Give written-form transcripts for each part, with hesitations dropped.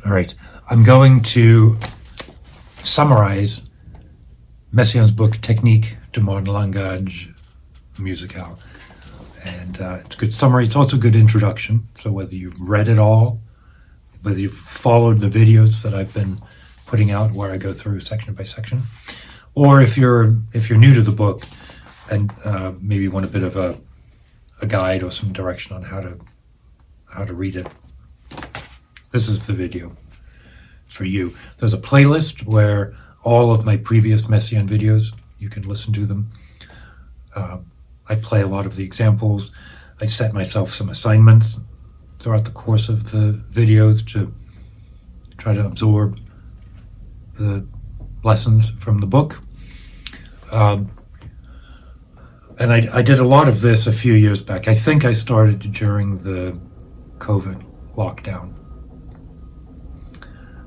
All right, I'm going to summarize Messiaen's book, Technique du monde langage musical. And it's a good summary. It's also a good introduction. So whether you've read it all, whether you've followed the videos that I've been putting out where I go through section by section, or if you're new to the book and maybe want a bit of a guide or some direction on how to read it, this is the video for you. There's a playlist where all of my previous Messiaen videos, you can listen to them. I play a lot of the examples. I set myself some assignments throughout the course of the videos to try to absorb the lessons from the book. And I did a lot of this a few years back. I think I started during the COVID lockdown.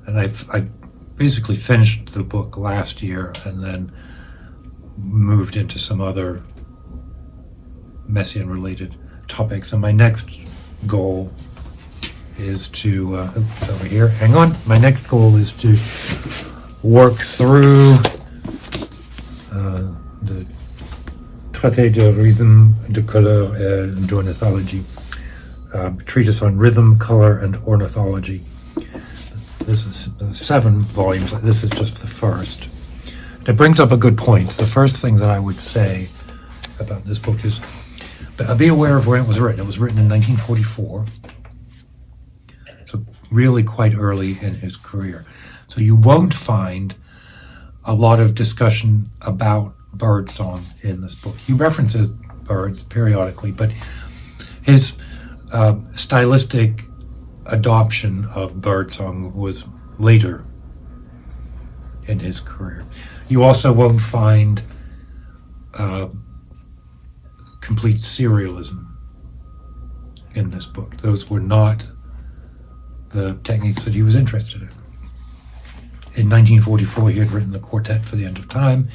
And I basically finished the book last year and then moved into some other Messiaen-related topics. And my next goal is to, oops, over here, hang on. My next goal is to work through the Traité de Rhythm, de Couleur et d'Ornithologie, treatise on rhythm, color, and ornithology. This is 7 volumes. This is just the first. It brings up a good point. The first thing that I would say about this book is, be aware of when it was written. It was written in 1944, so really quite early in his career. So you won't find a lot of discussion about birdsong in this book. He references birds periodically, but his stylistic adoption of birdsong was later in his career. You also won't find complete serialism in this book. Those were not the techniques that he was interested in. In 1944, he had written the Quartet for the End of Time.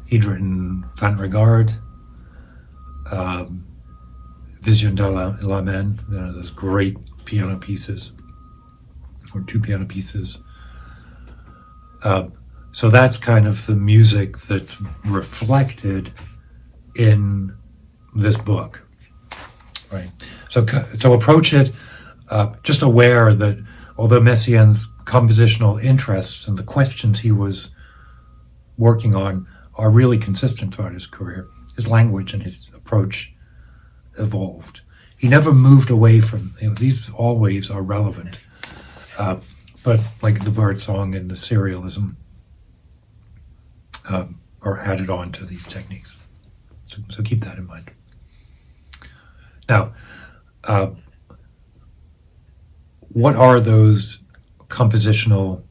He'd written Van Regard, Vision de la Main, those great piano pieces, or 2 piano pieces. So that's kind of the music that's reflected in this book, right? So approach it just aware that although Messiaen's compositional interests and the questions he was working on are really consistent throughout his career, his language and his approach evolved. He never moved away from, these all waves are relevant, but like the birdsong and the serialism are added on to these techniques. So keep that in mind. Now, what are those compositional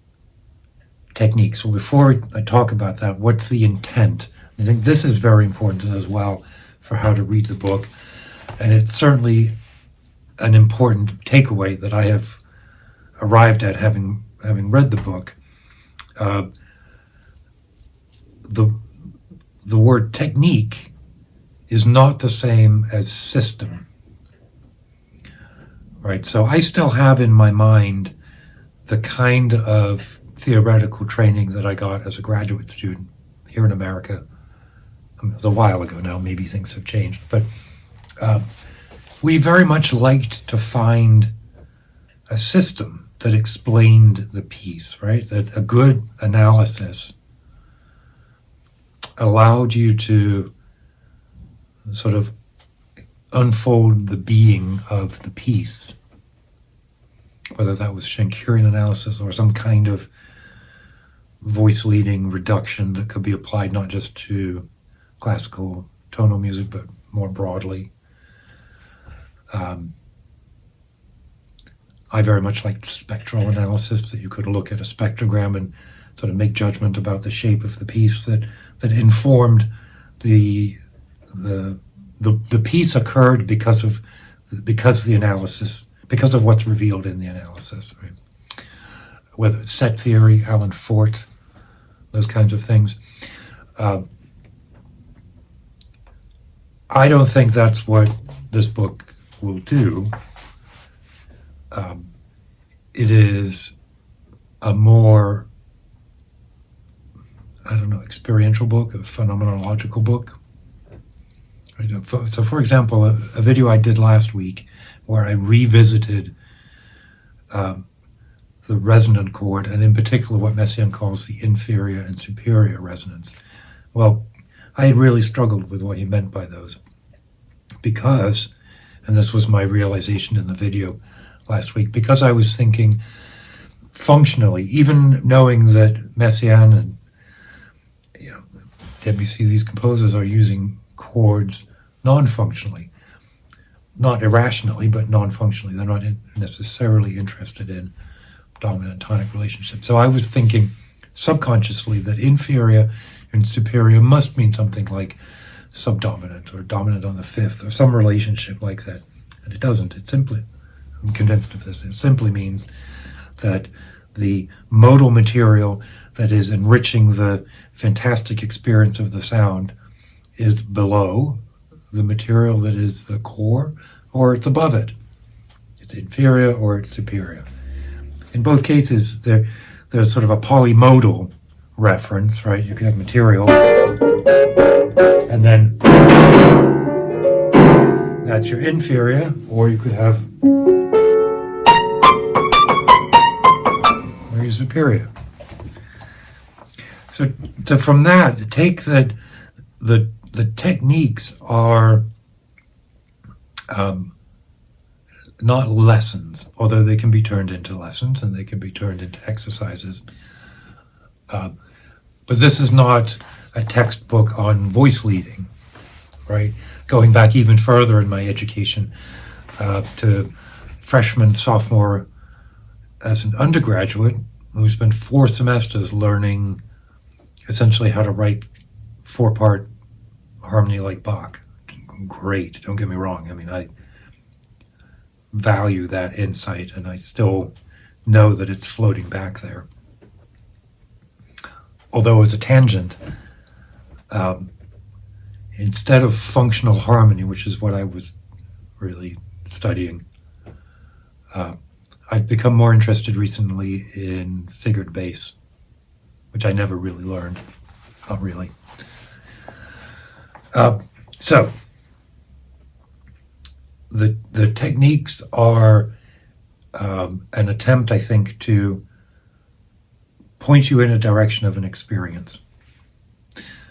techniques? Well, before I talk about that, what's the intent? I think this is very important as well for how to read the book. And it's certainly an important takeaway that I have arrived at having read the book. The word technique is not the same as system, right? So I still have in my mind the kind of theoretical training that I got as a graduate student here in America. It was a while ago now, maybe things have changed, but we very much liked to find a system that explained the piece, right? That a good analysis allowed you to sort of unfold the being of the piece, whether that was Schenkerian analysis or some kind of voice leading reduction that could be applied not just to classical tonal music, but more broadly. I very much liked spectral analysis, that you could look at a spectrogram and sort of make judgment about the shape of the piece that informed the piece occurred because of the analysis, because of what's revealed in the analysis, right? Whether it's set theory, Alan Fort, those kinds of things. I don't think that's what this book will do. It is a more, I don't know, experiential book, a phenomenological book. So, for example, a video I did last week where I revisited the resonant chord, and in particular what Messiaen calls the inferior and superior resonance. Well, I had really struggled with what he meant by those because, and this was my realization in the video last week, because I was thinking functionally, even knowing that Messiaen and Debussy, these composers are using chords non-functionally, not irrationally, but non-functionally. They're not necessarily interested in dominant tonic relationships. So I was thinking subconsciously that inferior and superior must mean something like subdominant or dominant on the fifth or some relationship like that. And it doesn't. It simply, I'm convinced of this, it simply means that the modal material that is enriching the fantastic experience of the sound is below the material that is the core, or it's above it. It's inferior or it's superior. In both cases, there's sort of a polymodal reference, right? You can have material, and then that's your inferior, or you could have your superior. So from that, take that the techniques are not lessons, although they can be turned into lessons and they can be turned into exercises. But this is not a textbook on voice leading, right? Going back even further in my education to freshman, sophomore, as an undergraduate, we spent 4 semesters learning essentially how to write 4-part harmony like Bach. Great, don't get me wrong. I mean, I value that insight, and I still know that it's floating back there. Although as a tangent, instead of functional harmony, which is what I was really studying, I've become more interested recently in figured bass, which I never really learned. Not really. So the techniques are an attempt, I think, to point you in a direction of an experience.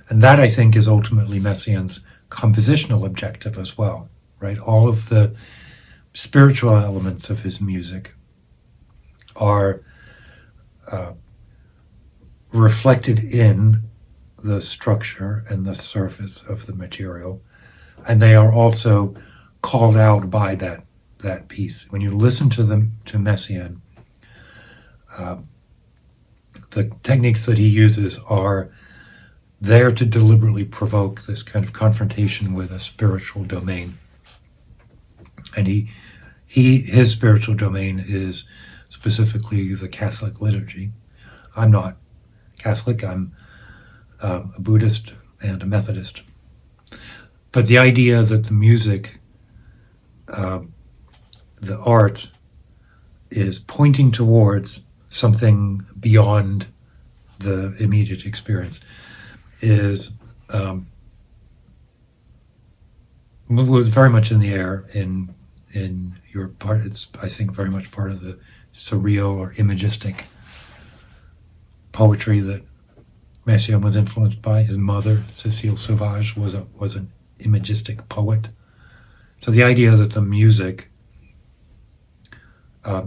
And that, I think, is ultimately Messiaen's compositional objective as well, right? All of the spiritual elements of his music are reflected in the structure and the surface of the material, and they are also called out by that piece. When you listen to Messiaen, the techniques that he uses are there to deliberately provoke this kind of confrontation with a spiritual domain. And his spiritual domain is specifically the Catholic liturgy. I'm not Catholic, I'm a Buddhist and a Methodist. But the idea that the music, the art, is pointing towards something beyond the immediate experience is was very much in the air in your part. It's, I think, very much part of the surreal or imagistic poetry that Messiaen was influenced by. His mother, Cécile Sauvage, was an imagistic poet. So the idea that the music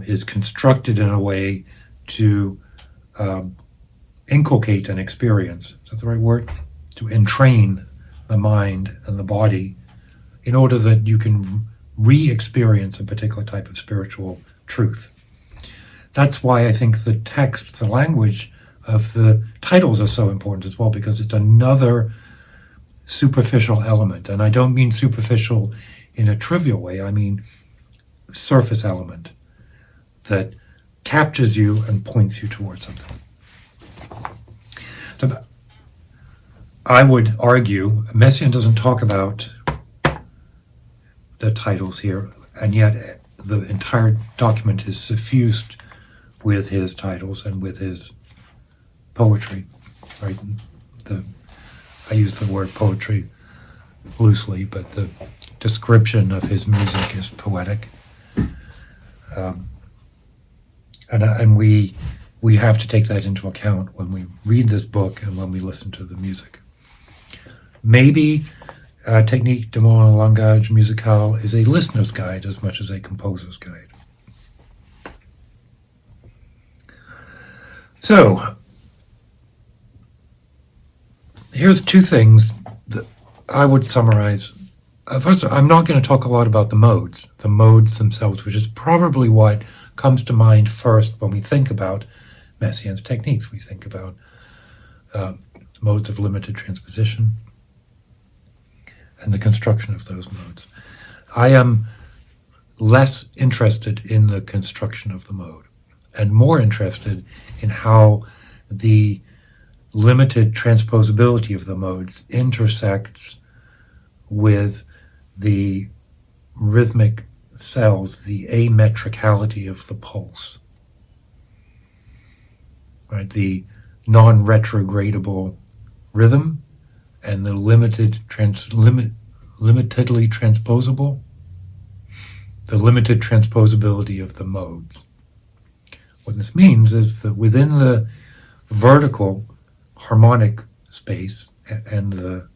is constructed in a way to inculcate an experience, is that the right word? To entrain the mind and the body in order that you can re-experience a particular type of spiritual truth. That's why I think the text, the language of the titles are so important as well, because it's another superficial element. And I don't mean superficial in a trivial way, I mean surface element that captures you and points you towards something. So I would argue Messiaen doesn't talk about the titles here, and yet the entire document is suffused with his titles and with his poetry, right? I use the word poetry loosely, but the description of his music is poetic. And we have to take that into account when we read this book and when we listen to the music. Maybe Technique de mon langage musical is a listener's guide as much as a composer's guide. So, here's two things that I would summarize. First, I'm not going to talk a lot about the modes themselves, which is probably what comes to mind first when we think about Messiaen's techniques. We think about modes of limited transposition and the construction of those modes. I am less interested in the construction of the mode and more interested in how the limited transposability of the modes intersects with the rhythmic cells, the ametricality of the pulse, right? The non-retrogradable rhythm and the limitedly transposable, the limited transposability of the modes. What this means is that within the vertical harmonic space and the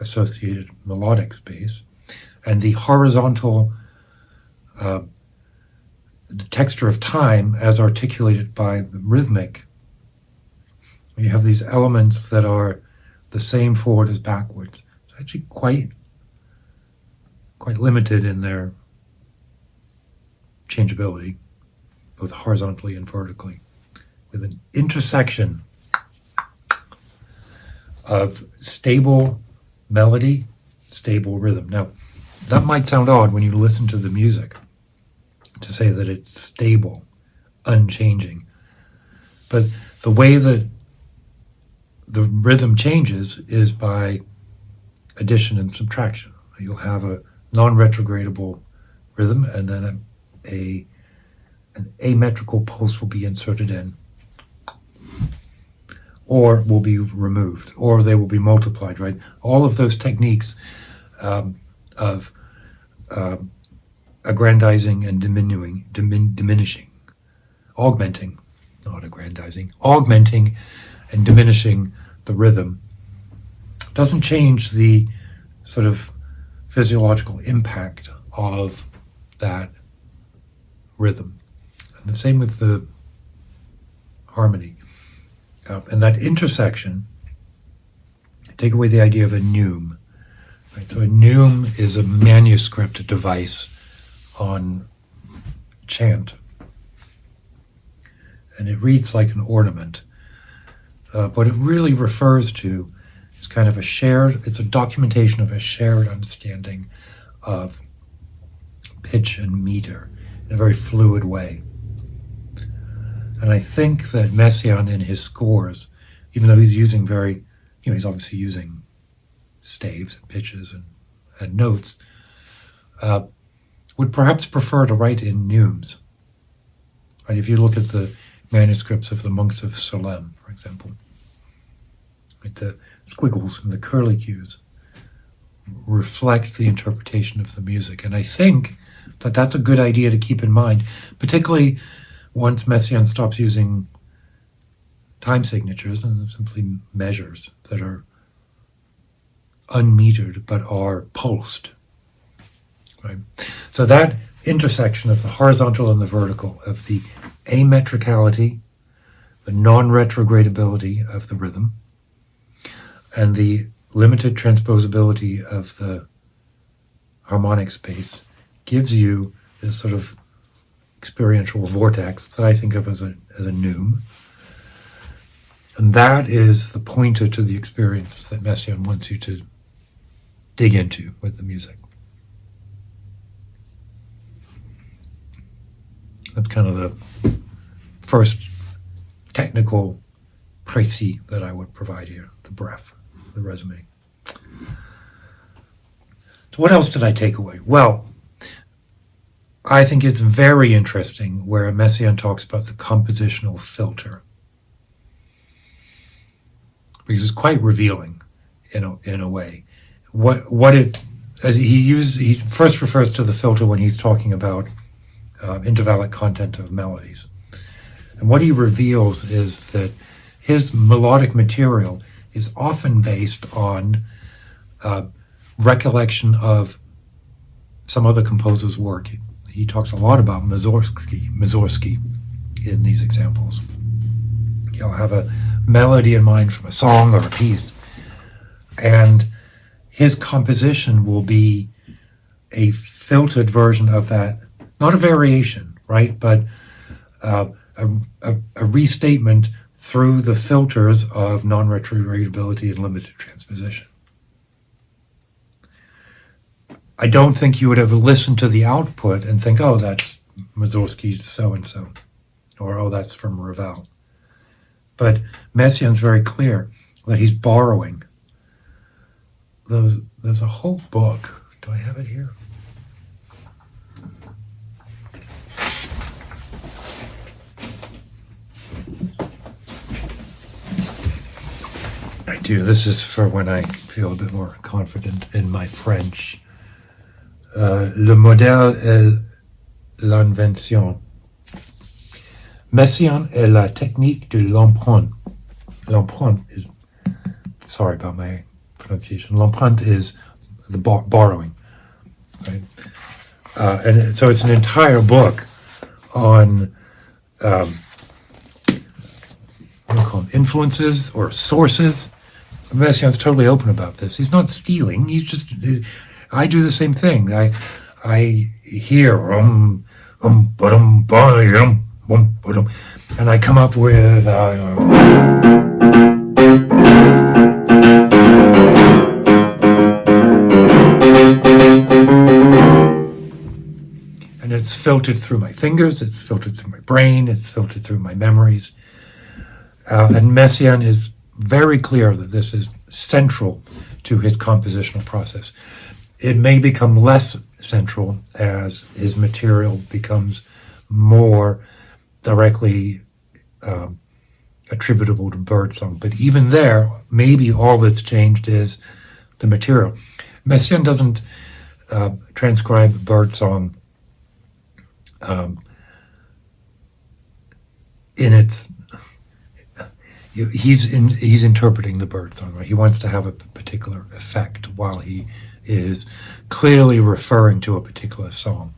associated melodic space, and the horizontal the texture of time as articulated by the rhythmic, you have these elements that are the same forward as backwards. It's actually quite limited in their changeability, both horizontally and vertically, with an intersection of stable melody, stable rhythm. Now, that might sound odd when you listen to the music, to say that it's stable, unchanging. But the way that the rhythm changes is by addition and subtraction. You'll have a non-retrogradable rhythm, and then an ametrical pulse will be inserted in, or will be removed, or they will be multiplied, right? All of those techniques of aggrandizing and diminishing, augmenting, not aggrandizing, augmenting and diminishing the rhythm doesn't change the sort of physiological impact of that rhythm. And the same with the harmony. And that intersection, take away the idea of a neum. Right? So a neum is a manuscript device on chant. And it reads like an ornament. What it really refers to is kind of it's a documentation of a shared understanding of pitch and meter in a very fluid way. And I think that Messiaen in his scores, even though he's using he's obviously using staves and pitches and notes, would perhaps prefer to write in neumes. Right? If you look at the manuscripts of the monks of Solesmes, for example, right, the squiggles and the curlicues reflect the interpretation of the music. And I think that that's a good idea to keep in mind, particularly once Messiaen stops using time signatures and simply measures that are unmetered but are pulsed. Right? So that intersection of the horizontal and the vertical, of the ametricality, the non-retrogradability of the rhythm, and the limited transposability of the harmonic space gives you this sort of experiential vortex that I think of as a neum. And that is the pointer to the experience that Messiaen wants you to dig into with the music. That's kind of the first technical précis that I would provide here, the bref, the resume. So what else did I take away? Well, I think it's very interesting where Messiaen talks about the compositional filter, because it's quite revealing in a way. What it, as he first refers to the filter when he's talking about intervallic content of melodies. And what he reveals is that his melodic material is often based on recollection of some other composer's work. He talks a lot about Mussorgsky in these examples. He'll have a melody in mind from a song or a piece, and his composition will be a filtered version of that, not a variation, right, but a restatement through the filters of non-retroreadability and limited transposition. I don't think you would ever listen to the output and think, oh, that's Mussorgsky's so-and-so, or oh, that's from Ravel. But Messiaen's very clear that he's borrowing. There's a whole book. Do I have it here? I do. This is for when I feel a bit more confident in my French. Le modèle est l'invention. Messiaen est la technique de l'empreinte. L'empreinte is, sorry about my pronunciation, l'empreinte is the borrowing, right? And so it's an entire book on what do you call them, influences or sources. Messiaen's totally open about this. He's not stealing. He's just, I do the same thing. I hear and I come up with and it's filtered through my fingers, it's filtered through my brain, it's filtered through my memories. And Messiaen is very clear that this is central to his compositional process. It may become less central as his material becomes more directly attributable to birdsong. But even there, maybe all that's changed is the material. Messiaen doesn't transcribe birdsong in its... He's interpreting the birdsong, right? He wants to have a particular effect while he is clearly referring to a particular song.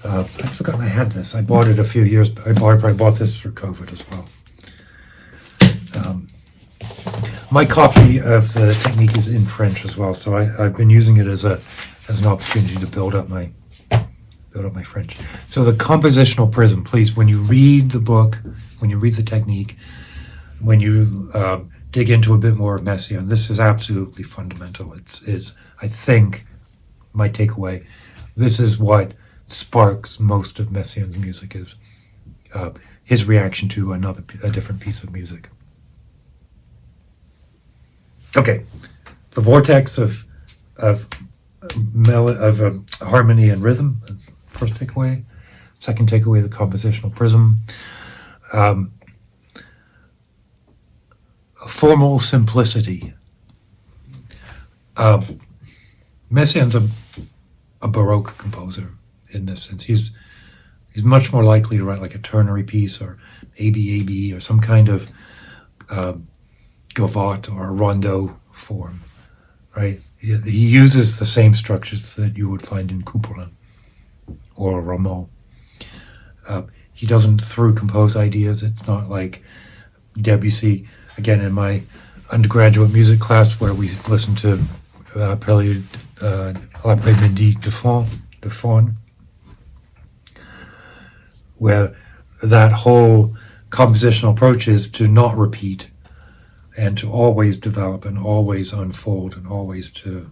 I'd forgotten I had this. I bought it a few years. I bought this through COVID as well. My copy of the technique is in French as well, so I've been using it as an opportunity to build up my French. So the compositional prism, please, when you read the book, when you read the technique, when you dig into a bit more of Messiaen, this is absolutely fundamental. It's I think, my takeaway, this is what sparks most of Messiaen's music, is his reaction to a different piece of music. Okay, the vortex of harmony and rhythm. That's the first takeaway. Second takeaway, the compositional prism. Formal simplicity. Messiaen's a Baroque composer in this sense. He's much more likely to write like a ternary piece or ABAB or some kind of gavotte or rondo form, right? He uses the same structures that you would find in Couperin or Rameau. He doesn't through compose ideas. It's not like Debussy. Again, in my undergraduate music class where we listened to Prélude à l'après-midi de Faune, where that whole compositional approach is to not repeat and to always develop and always unfold and always to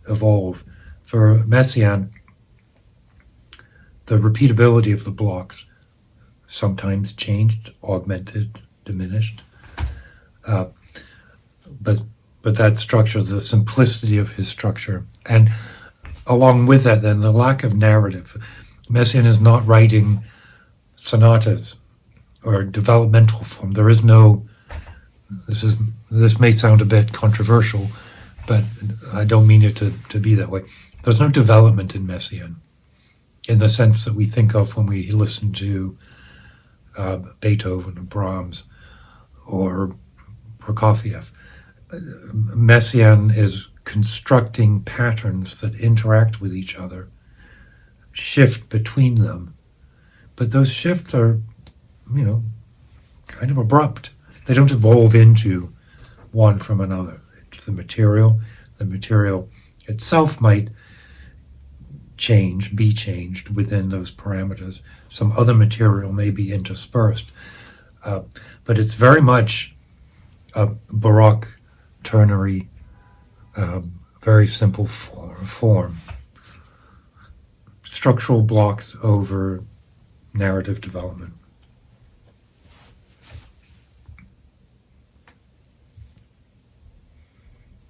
evolve. For Messiaen, the repeatability of the blocks sometimes changed, augmented, diminished. But that structure, the simplicity of his structure, and along with that, then the lack of narrative. Messiaen is not writing sonatas or developmental form. There is no. This may sound a bit controversial, but I don't mean it to be that way. There's no development in Messiaen in the sense that we think of when we listen to Beethoven or Brahms or Prokofiev. Messiaen is constructing patterns that interact with each other, shift between them, but those shifts are, kind of abrupt. They don't evolve into one from another. It's the material. The material itself might be changed within those parameters. Some other material may be interspersed. But it's very much a Baroque, ternary, very simple form. Structural blocks over narrative development.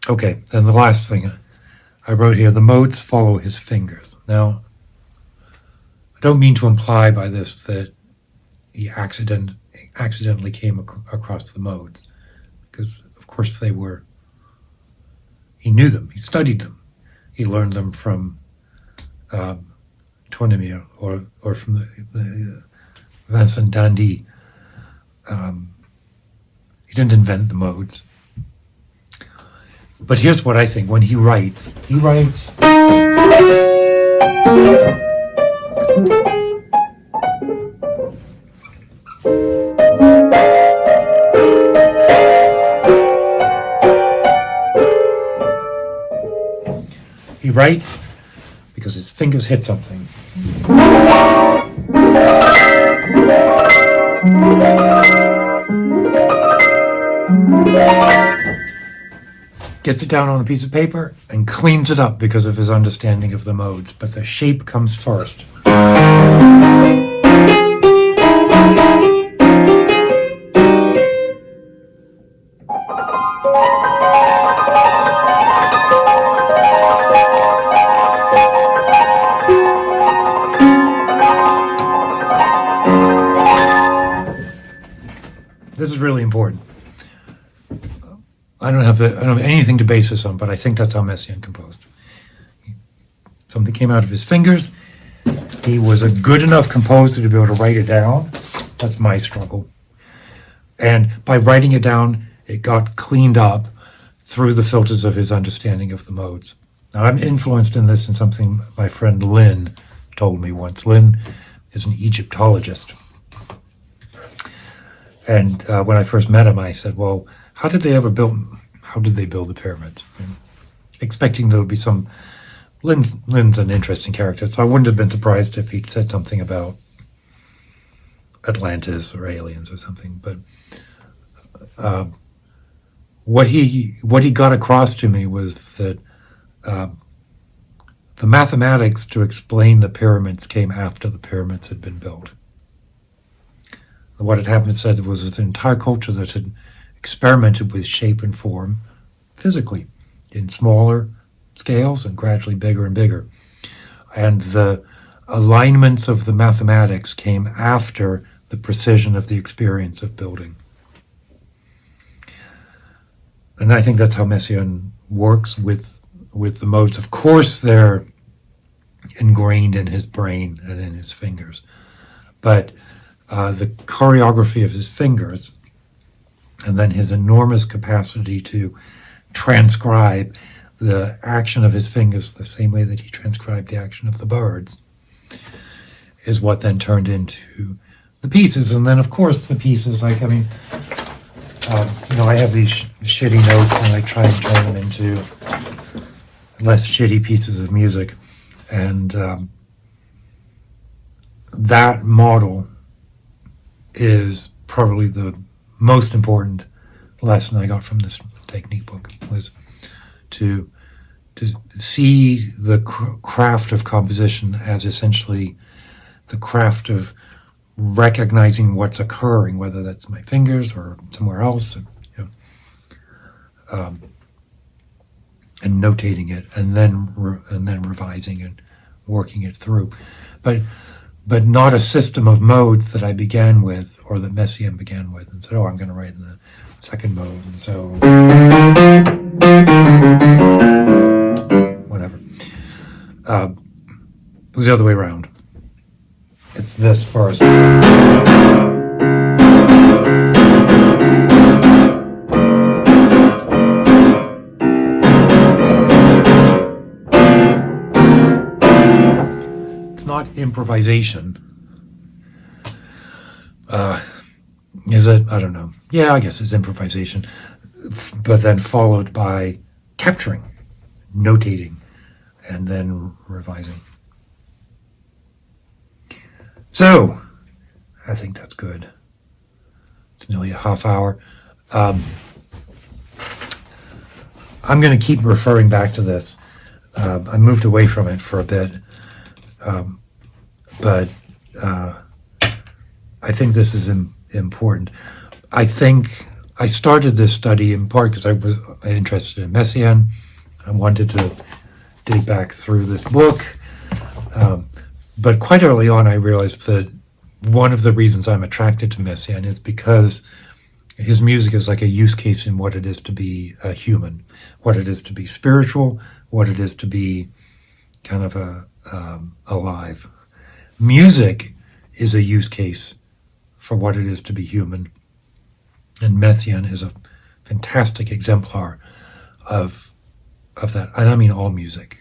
Okay, and the last thing I wrote here, the modes follow his fingers. Now, I don't mean to imply by this that he accidentally came across the modes, because of course he knew them, he studied them, he learned them from Tournemire or from the Vincent d'Indy. He didn't invent the modes. But here's what I think. When he writes. He writes because his fingers hit something. Gets it down on a piece of paper and cleans it up because of his understanding of the modes, but the shape comes first. This is really important. I don't have anything to base this on, but I think that's how Messiaen composed. Something came out of his fingers. He was a good enough composer to be able to write it down. That's my struggle. And by writing it down, it got cleaned up through the filters of his understanding of the modes. Now, I'm influenced in this in something my friend Lynn told me once. Lynn is an Egyptologist. And when I first met him, I said, well, how did they build the pyramids? Expecting there would be some. Lynn's an interesting character, so I wouldn't have been surprised if he'd said something about Atlantis or aliens or something. But what he got across to me was that the mathematics to explain the pyramids came after the pyramids had been built. What had happened, said, was an entire culture that had experimented with shape and form physically in smaller scales and gradually bigger and bigger. And the alignments of the mathematics came after the precision of the experience of building. And I think that's how Messiaen works with the modes. Of course, they're ingrained in his brain and in his fingers. But the choreography of his fingers and then his enormous capacity to transcribe the action of his fingers the same way that he transcribed the action of the birds is what then turned into the pieces. And then, of course, the pieces, I have these shitty notes and I try and turn them into less shitty pieces of music. And that model is probably the most important lesson I got from this technique book, was to see the craft of composition as essentially the craft of recognizing what's occurring, whether that's my fingers or somewhere else, and notating it, and then revising and working it through. But but not a system of modes that I began with, or that Messiaen began with, and said, oh, I'm going to write in the second mode, and so whatever. It was the other way around. It's this first. It's not improvisation. Is it? I don't know. Yeah, I guess it's improvisation. But then followed by capturing, notating, and then revising. So, I think that's good. It's nearly a half hour. I'm going to keep referring back to this. I moved away from it for a bit. But I think this is important. I think I started this study in part because I was interested in Messiaen. I wanted to dig back through this book. But quite early on, I realized that one of the reasons I'm attracted to Messiaen is because his music is like a use case in what it is to be a human, what it is to be spiritual, what it is to be kind of alive. Music is a use case for what it is to be human, and Messiaen is a fantastic exemplar of that. And I mean all music.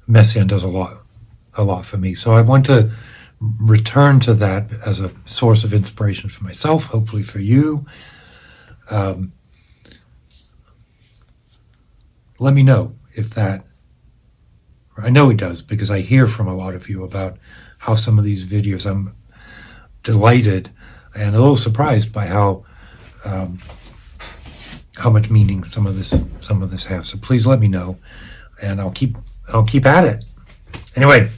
Messiaen does a lot for me. So I want to return to that as a source of inspiration for myself, hopefully for you. Let me know if that, I know it does, because I hear from a lot of you about how some of these videos, I'm delighted and a little surprised by how much meaning some of this has. So please let me know, and I'll keep at it. Anyway,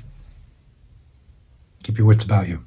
keep your wits about you.